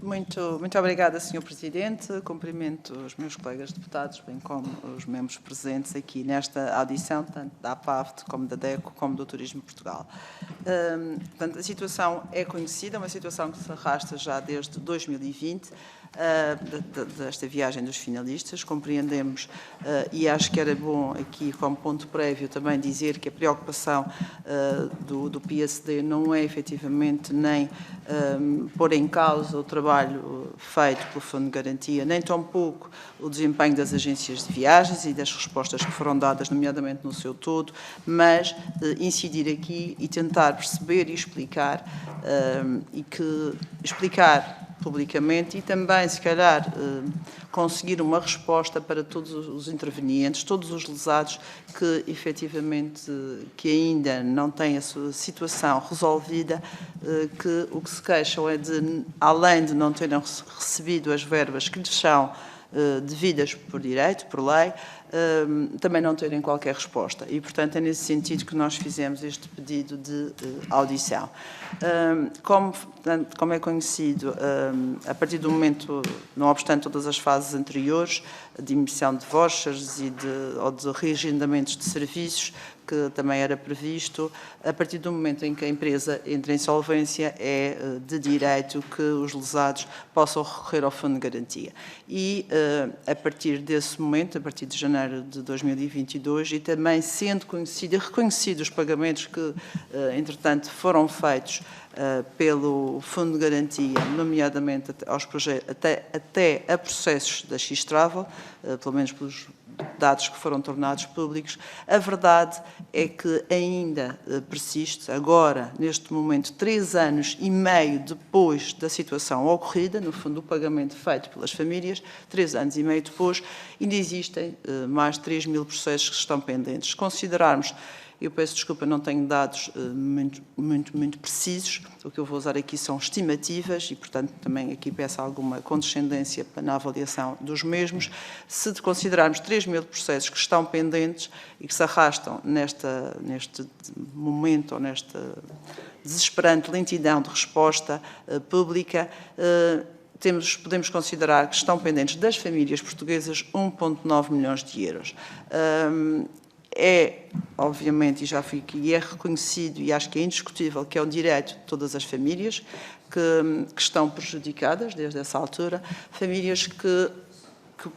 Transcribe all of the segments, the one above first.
Muito obrigada, Sr. Presidente. Cumprimento os meus colegas deputados, bem como os membros presentes aqui nesta audição, tanto da APAVT, como da DECO, como do Turismo de Portugal. Portanto, a situação é conhecida, uma situação que se arrasta já desde 2020, desta viagem dos finalistas. Compreendemos, e acho que era bom aqui, como ponto prévio, também dizer que a preocupação do PSD não é efetivamente nem pôr em causa o trabalho feito pelo Fundo de Garantia, nem tampouco o desempenho das agências de viagens e das respostas que foram dadas, nomeadamente no seu todo, mas incidir aqui e tentar perceber e explicar, explicar publicamente e também, se calhar, conseguir uma resposta para todos os intervenientes, todos os lesados que, efetivamente, que ainda não têm a sua situação resolvida, que o que se queixam é de, além de não terem recebido as verbas que lhes são devidas por direito, por lei, também não terem qualquer resposta. E, portanto, é nesse sentido que nós fizemos este pedido de audição. Como é conhecido, a partir do momento, não obstante todas as fases anteriores, de emissão de vouchers ou de reagendamentos de serviços, que também era previsto, a partir do momento em que a empresa entra em insolvência, é de direito que os lesados possam recorrer ao Fundo de Garantia. E, a partir desse momento, a partir de janeiro de 2022, e também sendo conhecido e reconhecido os pagamentos que, entretanto, foram feitos pelo Fundo de Garantia, nomeadamente até a processos da X-Travel, pelo menos pelos dados que foram tornados públicos, a verdade é que ainda persiste, agora, neste momento, 3 anos e meio depois da situação ocorrida, no fundo, o pagamento feito pelas famílias, 3 anos e meio depois, ainda existem mais de 3 mil processos que estão pendentes. Se considerarmos, eu peço desculpa, não tenho dados muito precisos, o que eu vou usar aqui são estimativas e, portanto, também aqui peço alguma condescendência na avaliação dos mesmos. Se considerarmos 3 mil processos que estão pendentes e que se arrastam neste momento, ou nesta desesperante lentidão de resposta pública, podemos considerar que estão pendentes das famílias portuguesas 1,9 milhões de euros. É, obviamente, e já fui aqui, é reconhecido e acho que é indiscutível que é um direito de todas as famílias que estão prejudicadas desde essa altura, famílias que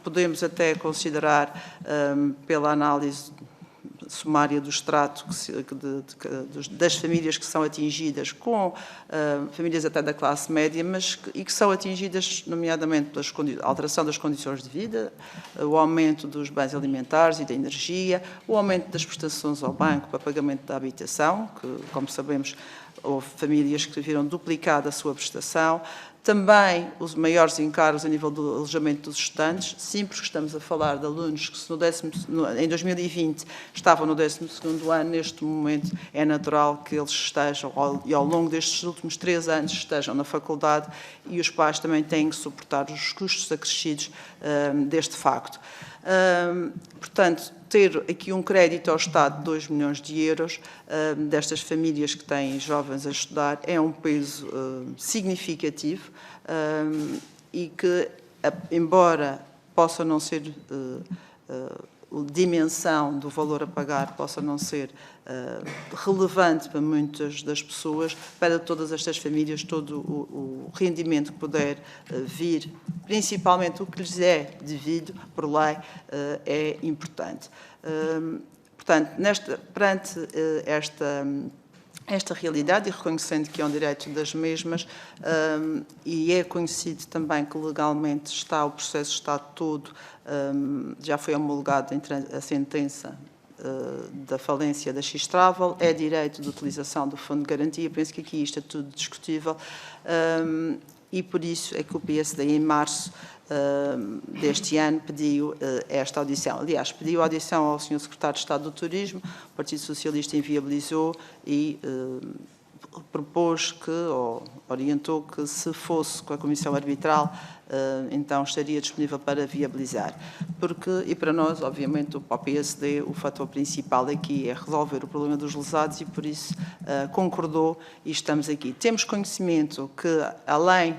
podemos até considerar, pela análise sumária do extrato das famílias que são atingidas, com famílias até da classe média, e que são atingidas, nomeadamente, pela alteração das condições de vida, o aumento dos bens alimentares e da energia, o aumento das prestações ao banco para pagamento da habitação, que, como sabemos, houve famílias que viram duplicada a sua prestação, também os maiores encargos a nível do alojamento dos estudantes, sempre que estamos a falar de alunos que em 2020 estavam no 12º ano, neste momento é natural que eles estejam, e ao longo destes últimos 3 anos estejam na faculdade, e os pais também têm que suportar os custos acrescidos deste facto. Portanto, ter aqui um crédito ao Estado de 2 milhões de euros destas famílias que têm jovens a estudar é um peso significativo e que, embora possa não ser a dimensão do valor a pagar, possa não ser relevante para muitas das pessoas, para todas estas famílias, todo o rendimento que puder vir, principalmente o que lhes é devido por lei, é importante. Portanto, perante esta realidade, e reconhecendo que é um direito das mesmas, e é conhecido também que legalmente o processo está todo, já foi homologado a sentença da falência da X-Travel, é direito de utilização do Fundo de Garantia, penso que aqui isto é tudo discutível, e por isso é que o PSD, em março deste ano, pediu esta audição. Aliás, pediu audição ao Sr. Secretário de Estado do Turismo, o Partido Socialista inviabilizou e propôs ou orientou que, se fosse com a Comissão Arbitral, então estaria disponível para viabilizar. E para nós, obviamente, para o PSD, o fator principal aqui é resolver o problema dos lesados e, por isso, concordou e estamos aqui. Temos conhecimento que, além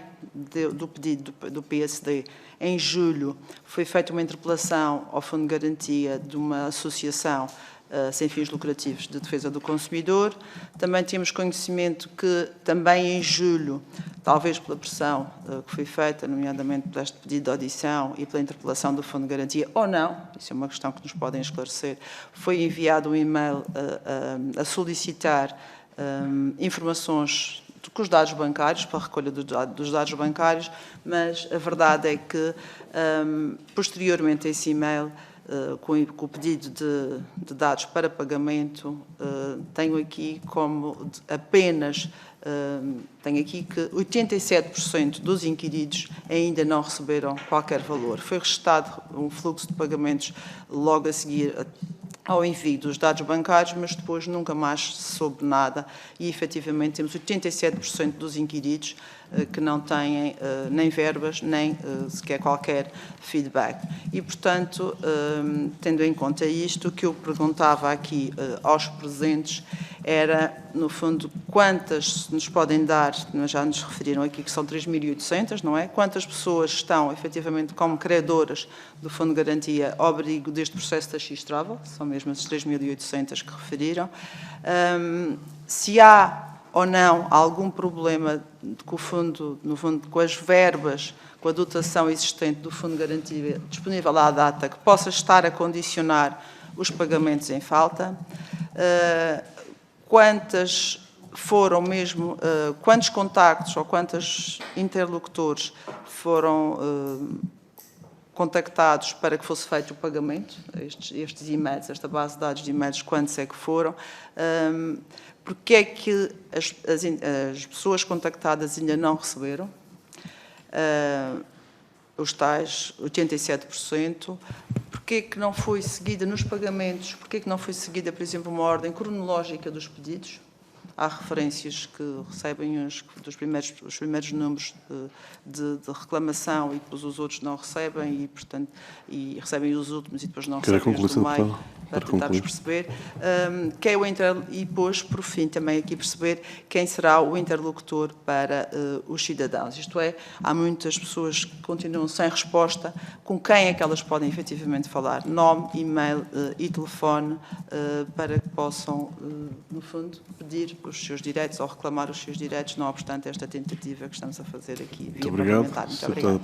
do pedido do PSD, em julho, foi feita uma interpelação ao Fundo de Garantia de uma associação sem fins lucrativos de defesa do consumidor. Também temos conhecimento que, também em julho, talvez pela pressão que foi feita, nomeadamente por este pedido de audição e pela interpelação do Fundo de Garantia, ou não, isso é uma questão que nos podem esclarecer, foi enviado um e-mail a solicitar informações com os dados bancários, para a recolha dos dados bancários, mas a verdade é que, posteriormente a esse e-mail, com o pedido de dados para pagamento, tenho aqui como apenas, tenho aqui que 87% dos inquiridos ainda não receberam qualquer valor. Foi registado um fluxo de pagamentos logo a seguir ao envio dos dados bancários, mas depois nunca mais se soube nada e, efetivamente, temos 87% dos inquiridos que não têm nem verbas, nem sequer qualquer feedback. E, portanto, tendo em conta isto, o que eu perguntava aqui aos presentes era, no fundo, quantas nos podem dar, já nos referiram aqui que são 3.800, não é? Quantas pessoas estão, efetivamente, como credoras do Fundo de Garantia ao abrigo deste processo da X-Travel, são mesmo as 3.800 que referiram. Se há ou não algum problema com o fundo, no fundo, com as verbas, com a dotação existente do Fundo de Garantia disponível à data, que possa estar a condicionar os pagamentos em falta. Quantas foram mesmo, quantos contactos ou quantos interlocutores foram contactados para que fosse feito o pagamento, estes e-mails, esta base de dados de e-mails, quantos é que foram, porque é que as pessoas contactadas ainda não receberam, os tais 87%, porque é que não foi seguida nos pagamentos, porque é que não foi seguida, por exemplo, uma ordem cronológica dos pedidos. Há referências que recebem os primeiros números de reclamação e depois os outros não recebem e, portanto, recebem os últimos e depois não recebem os do meio, para tentarmos perceber. E depois, por fim, também aqui perceber quem será o interlocutor para os cidadãos. Isto é, há muitas pessoas que continuam sem resposta, com quem é que elas podem efetivamente falar, nome, e-mail e telefone, para que possam, no fundo, pedir os seus direitos ou reclamar os seus direitos, não obstante esta tentativa que estamos a fazer aqui via parlamentar. Muito obrigada.